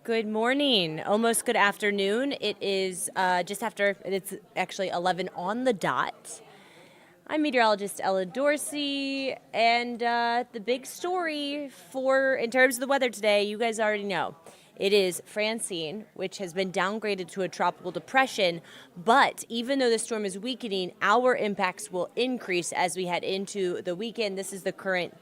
Good morning, almost good afternoon. It is it's actually 11 on the dot. I'm meteorologist Ella Dorsey, and the big story in terms of the weather today, you guys already know. It is Francine, which has been downgraded to a tropical depression, but even though the storm is weakening, our impacts will increase as we head into the weekend. This is the current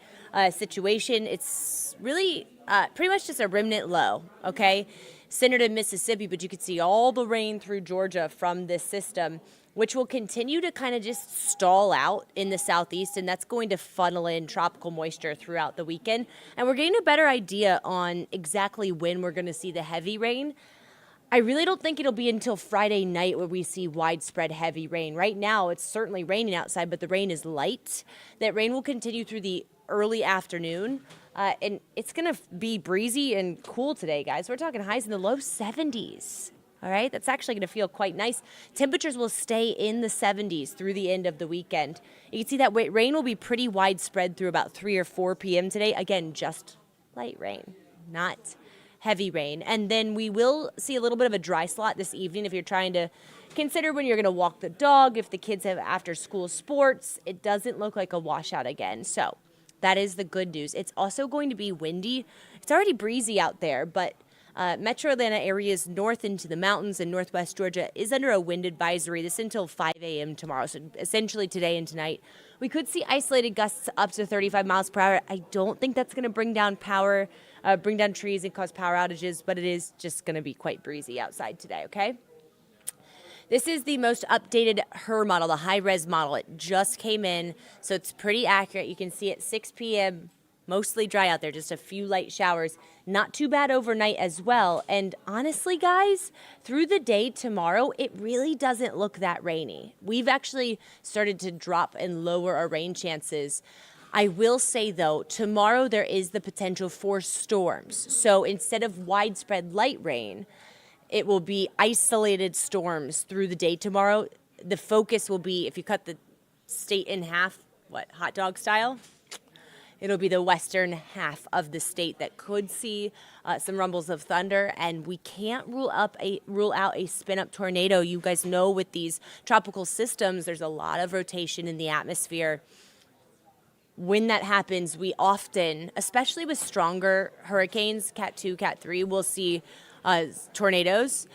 situation. It's really pretty much just a remnant low, okay? Centered in Mississippi, but you can see all the rain through Georgia from this system, which will continue to kind of just stall out in the southeast, and that's going to funnel in tropical moisture throughout the weekend. And we're getting a better idea on exactly when we're going to see the heavy rain. I really don't think it'll be until Friday night where we see widespread heavy rain. Right now, it's certainly raining outside, but the rain is light. That rain will continue through the early afternoon, and it's going to be breezy and cool today, guys. We're talking highs in the low 70s. All right, that's actually going to feel quite nice. Temperatures will stay in the 70s through the end of the weekend. You can see that rain will be pretty widespread through about 3 or 4 p.m. today. Again, just light rain, not heavy rain. And then we will see a little bit of a dry slot this evening if you're trying to consider when you're going to walk the dog, if the kids have after-school sports. It doesn't look like a washout again. So that is the good news. It's also going to be windy. It's already breezy out there, but Metro Atlanta areas north into the mountains and northwest Georgia is under a wind advisory. This until 5 a.m. tomorrow, so essentially today and tonight. We could see isolated gusts up to 35 miles per hour. I don't think that's going to bring down power, bring down trees and cause power outages, but it is just going to be quite breezy outside today, okay? This is the most updated HER model, the high-res model. It just came in, so it's pretty accurate. You can see at 6 p.m., mostly dry out there, just a few light showers. Not too bad overnight as well. And honestly, guys, through the day tomorrow, it really doesn't look that rainy. We've actually started to drop and lower our rain chances. I will say, though, tomorrow there is the potential for storms. So instead of widespread light rain, it will be isolated storms through the day tomorrow. The focus will be, if you cut the state in half, hot dog style? It'll be the western half of the state that could see some rumbles of thunder, and we can't rule out a spin-up tornado. You guys know with these tropical systems, there's a lot of rotation in the atmosphere. When that happens, we often, especially with stronger hurricanes, Cat 2, Cat 3, we'll see tornadoes.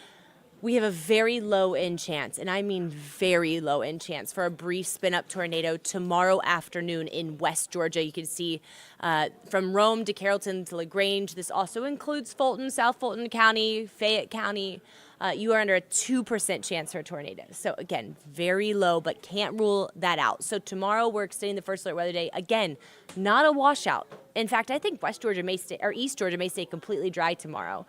We have a very low-end chance, and I mean very low-end chance, for a brief spin-up tornado tomorrow afternoon in West Georgia. You can see from Rome to Carrollton to LaGrange. This also includes Fulton, South Fulton County, Fayette County. You are under a 2% chance for a tornado. So, again, very low, but can't rule that out. So tomorrow we're extending the first alert weather day. Again, not a washout. In fact, I think East Georgia may stay completely dry tomorrow.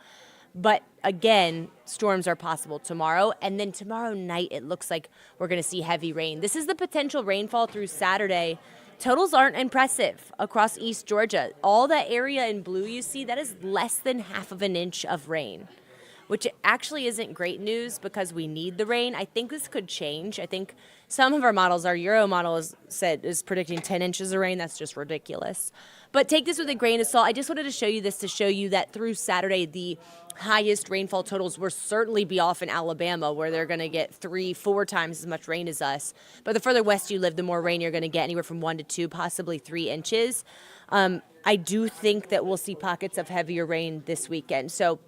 But again, storms are possible tomorrow. And then tomorrow night, it looks like we're going to see heavy rain. This is the potential rainfall through Saturday. Totals aren't impressive across East Georgia. All that area in blue you see, that is less than half of an inch of rain, which actually isn't great news because we need the rain. I think this could change. I think some of our models, our Euro model is predicting 10 inches of rain. That's just ridiculous. But take this with a grain of salt. I just wanted to show you this to show you that through Saturday, the highest rainfall totals will certainly be off in Alabama, where they're going to get 3-4 times as much rain as us. But the further west you live, the more rain you're going to get, anywhere from 1 to 2, possibly 3 inches. I do think that we'll see pockets of heavier rain this weekend. So,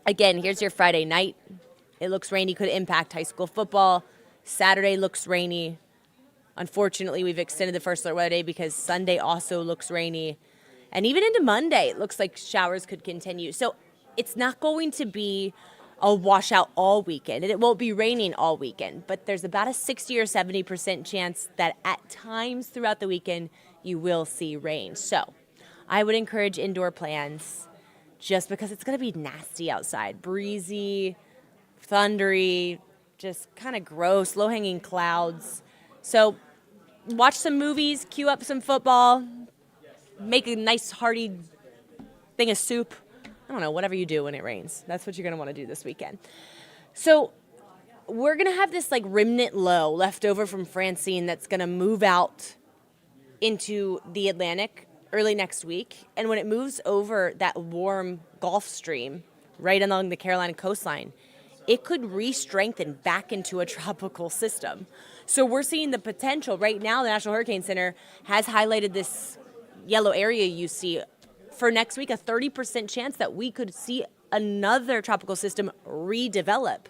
again, here's your Friday night. It looks rainy, could impact high school football. Saturday looks rainy. Unfortunately, we've extended the first alert weather day because Sunday also looks rainy. And even into Monday, it looks like showers could continue. So it's not going to be a washout all weekend, and it won't be raining all weekend. But there's about a 60 or 70% chance that at times throughout the weekend, you will see rain. So I would encourage indoor plans just because it's going to be nasty outside. Breezy, thundery, just kind of gross, low-hanging clouds. So watch some movies, queue up some football, make a nice hearty thing of soup. I don't know, whatever you do when it rains. That's what you're going to want to do this weekend. So we're going to have this like remnant low left over from Francine that's going to move out into the Atlantic early next week. And when it moves over that warm Gulf Stream, right along the Carolina coastline, it could re-strengthen back into a tropical system. So we're seeing the potential. Right now, the National Hurricane Center has highlighted this yellow area you see for next week, a 30% chance that we could see another tropical system redevelop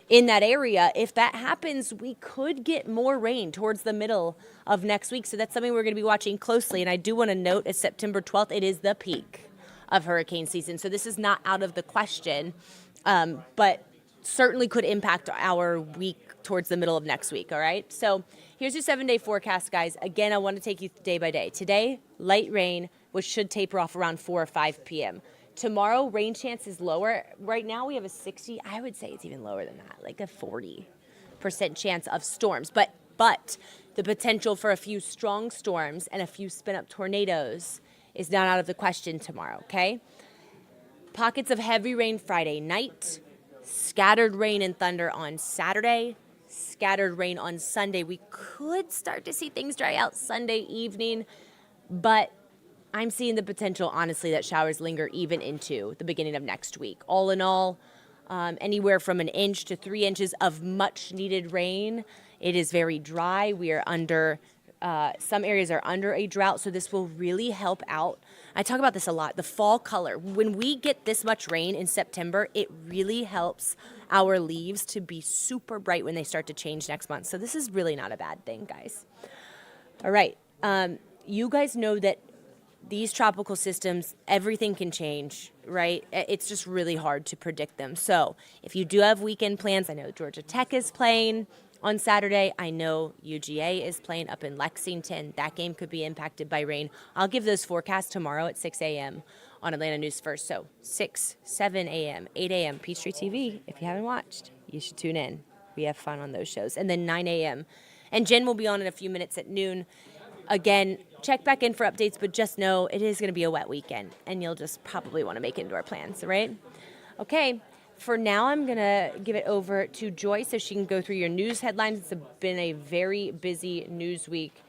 in that area. If that happens, we could get more rain towards the middle of next week. So that's something we're going to be watching closely. And I do want to note, it's September 12th. It is the peak of hurricane season. So this is not out of the question, but certainly could impact our week towards the middle of next week, all right? So here's your 7-day forecast, guys. Again, I want to take you day by day. Today, light rain, which should taper off around 4 or 5 p.m. Tomorrow, rain chance is lower. Right now, we have a 60. I would say it's even lower than that, like a 40% chance of storms. But the potential for a few strong storms and a few spin-up tornadoes is not out of the question tomorrow, okay? Pockets of heavy rain Friday night, scattered rain and thunder on Saturday, scattered rain on Sunday. We could start to see things dry out Sunday evening, but I'm seeing the potential, honestly, that showers linger even into the beginning of next week. All in all, anywhere from 1 inch to 3 inches of much needed rain. It is very dry. We are under, some areas are under a drought, so this will really help out. I talk about this a lot, the fall color. When we get this much rain in September, it really helps our leaves to be super bright when they start to change next month. So this is really not a bad thing, guys. All right. You guys know that these tropical systems, everything can change, right? It's just really hard to predict them. So if you do have weekend plans, I know Georgia Tech is playing on Saturday. I know UGA is playing up in Lexington. That game could be impacted by rain. I'll give those forecasts tomorrow at 6 a.m. on Atlanta News First. So 6, 7 a.m., 8 a.m., Peachtree TV. If you haven't watched, you should tune in. We have fun on those shows. And then 9 a.m. And Jen will be on in a few minutes at noon. Again, check back in for updates, but just know it is going to be a wet weekend, and you'll just probably want to make indoor plans, right? Okay, for now, I'm going to give it over to Joy so she can go through your news headlines. It's been a very busy news week,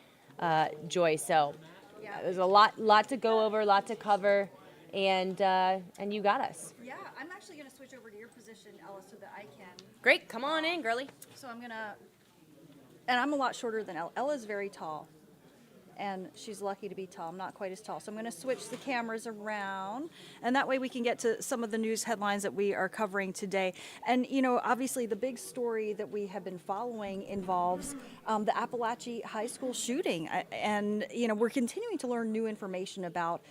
Joy, so there's a lot to go over, a lot to cover, and you got us. Yeah, I'm actually going to switch over to your position, Ella, so that I can. Great, come on in, girly. So I'm going to, and I'm a lot shorter than Ella. Ella's very tall. And she's lucky to be tall. I'm not quite as tall. So I'm going to switch the cameras around. And that way we can get to some of the news headlines that we are covering today. And, you know, obviously the big story that we have been following involves the Apalachee High School shooting. And, you know, we're continuing to learn new information about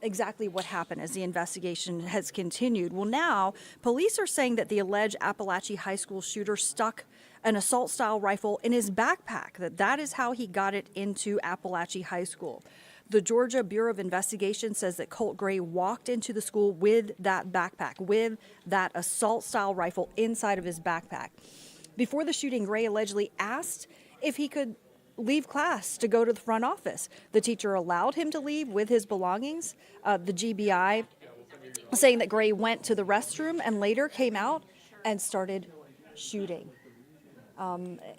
exactly what happened as the investigation has continued. Well, now police are saying that the alleged Apalachee High School shooter stuck an assault-style rifle in his backpack, that is how he got it into Apalachee High School. The Georgia Bureau of Investigation says that Colt Gray walked into the school with that backpack, with that assault-style rifle inside of his backpack. Before the shooting, Gray allegedly asked if he could leave class to go to the front office. The teacher allowed him to leave with his belongings. The GBI saying that Gray went to the restroom and later came out and started shooting.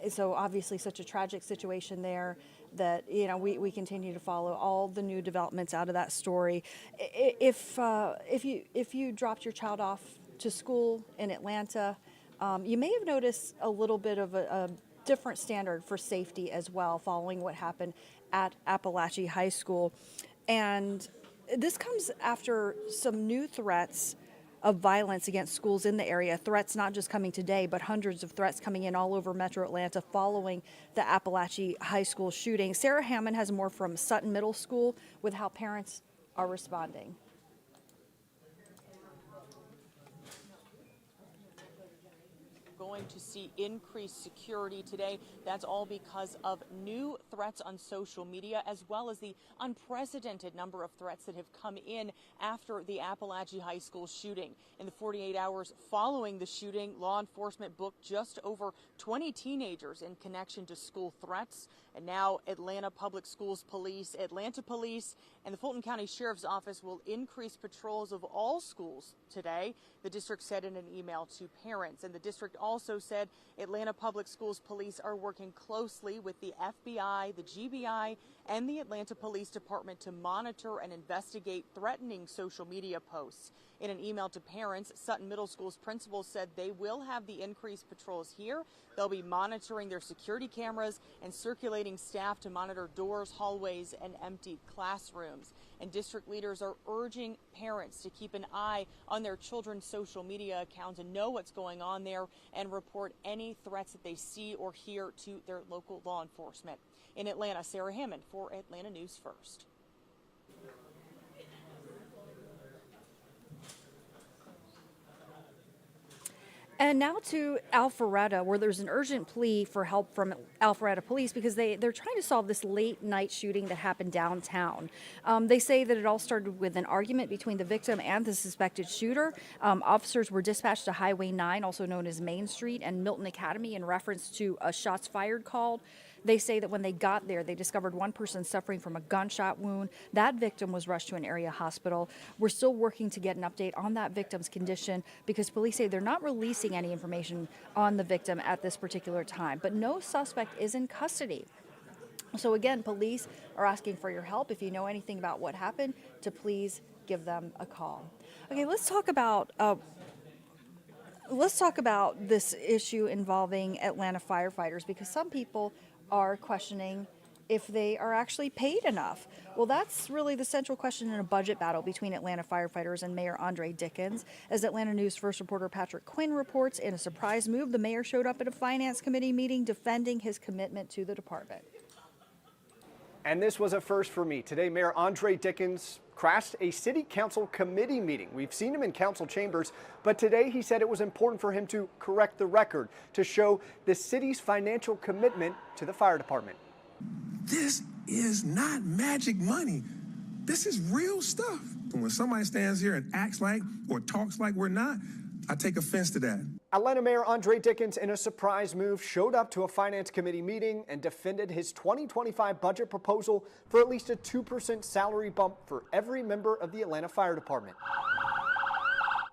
So obviously such a tragic situation there that, you know, we continue to follow all the new developments out of that story. If you dropped your child off to school in Atlanta, you may have noticed a little bit of a different standard for safety as well following what happened at Apalachee High School. And this comes after some new threats of violence against schools in the area. Threats not just coming today, but hundreds of threats coming in all over Metro Atlanta following the Apalachee High School shooting. Sarah Hammond has more from Sutton Middle School with how parents are responding. Going to see increased security today. That's all because of new threats on social media, as well as the unprecedented number of threats that have come in after the Apalachee High School shooting. In the 48 hours following the shooting, law enforcement booked just over 20 teenagers in connection to school threats. And now Atlanta Public Schools Police, Atlanta Police, and the Fulton County Sheriff's Office will increase patrols of all schools today, the district said in an email to parents. And the district also said Atlanta Public Schools Police are working closely with the FBI, the GBI, and the Atlanta Police Department to monitor and investigate threatening social media posts. In an email to parents, Sutton Middle School's principal said they will have the increased patrols here. They'll be monitoring their security cameras and circulating staff to monitor doors, hallways, and empty classrooms. And district leaders are urging parents to keep an eye on their children's social media accounts and know what's going on there and report any threats that they see or hear to their local law enforcement. In Atlanta, Sarah Hammond for Atlanta News First. And now to Alpharetta, where there's an urgent plea for help from Alpharetta police because they're trying to solve this late night shooting that happened downtown. They say that it all started with an argument between the victim and the suspected shooter. Officers were dispatched to Highway 9, also known as Main Street, and Milton Academy in reference to a shots fired call. They say that when they got there, they discovered one person suffering from a gunshot wound. That victim was rushed to an area hospital. We're still working to get an update on that victim's condition because police say they're not releasing any information on the victim at this particular time. But no suspect is in custody. So again, police are asking for your help. If you know anything about what happened, to please give them a call. Okay, let's talk about this issue involving Atlanta firefighters because some people are questioning if they are actually paid enough. Well, that's really the central question in a budget battle between Atlanta firefighters and Mayor Andre Dickens. As Atlanta News First reporter Patrick Quinn reports, in a surprise move, the mayor showed up at a finance committee meeting defending his commitment to the department. And this was a first for me. Today, Mayor Andre Dickens crashed a city council committee meeting. We've seen him in council chambers, but today he said it was important for him to correct the record to show the city's financial commitment to the fire department. This is not magic money. This is real stuff. And when somebody stands here and acts like or talks like we're not, I take offense to that. Atlanta Mayor Andre Dickens, in a surprise move, showed up to a finance committee meeting and defended his 2025 budget proposal for at least a 2% salary bump for every member of the Atlanta Fire Department.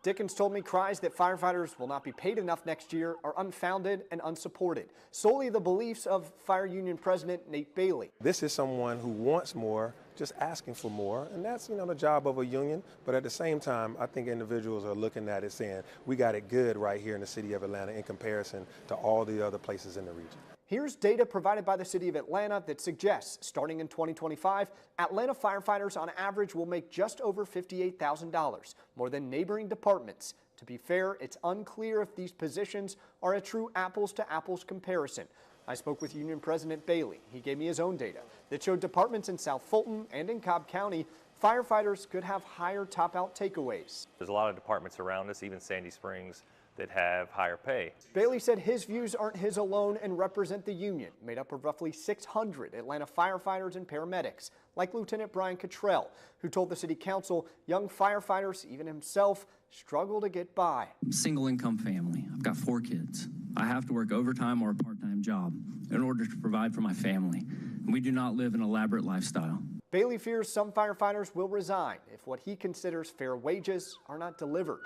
Dickens told me cries that firefighters will not be paid enough next year are unfounded and unsupported, solely the beliefs of Fire Union President Nate Bailey. This is someone who wants more, just asking for more, and that's, the job of a union. But at the same time, I think individuals are looking at it saying, we got it good right here in the city of Atlanta in comparison to all the other places in the region. Here's data provided by the city of Atlanta that suggests, starting in 2025, Atlanta firefighters on average will make just over $58,000, more than neighboring departments. To be fair, it's unclear if these positions are a true apples-to-apples comparison. I spoke with Union President Bailey. He gave me his own data that showed departments in South Fulton and in Cobb County, firefighters could have higher top-out takeaways. There's a lot of departments around us, even Sandy Springs, that have higher pay. Bailey said his views aren't his alone and represent the union, made up of roughly 600 Atlanta firefighters and paramedics, like Lieutenant Brian Cottrell, who told the city council young firefighters, even himself, struggle to get by. Single income family. I've got 4 kids. I have to work overtime or a part-time job in order to provide for my family. We do not live an elaborate lifestyle. Bailey fears some firefighters will resign if what he considers fair wages are not delivered.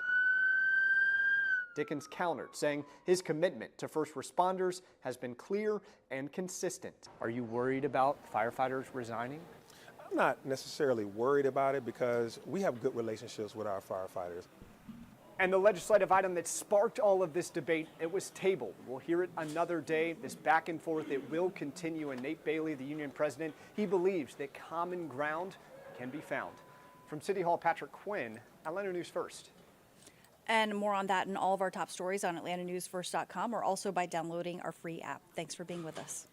Dickens countered, saying his commitment to first responders has been clear and consistent. Are you worried about firefighters resigning? I'm not necessarily worried about it because we have good relationships with our firefighters. And the legislative item that sparked all of this debate, it was tabled. We'll hear it another day. This back and forth, it will continue. And Nate Bailey, the union president, he believes that common ground can be found. From City Hall, Patrick Quinn, Atlanta News First. And more on that and all of our top stories on AtlantaNewsFirst.com or also by downloading our free app. Thanks for being with us.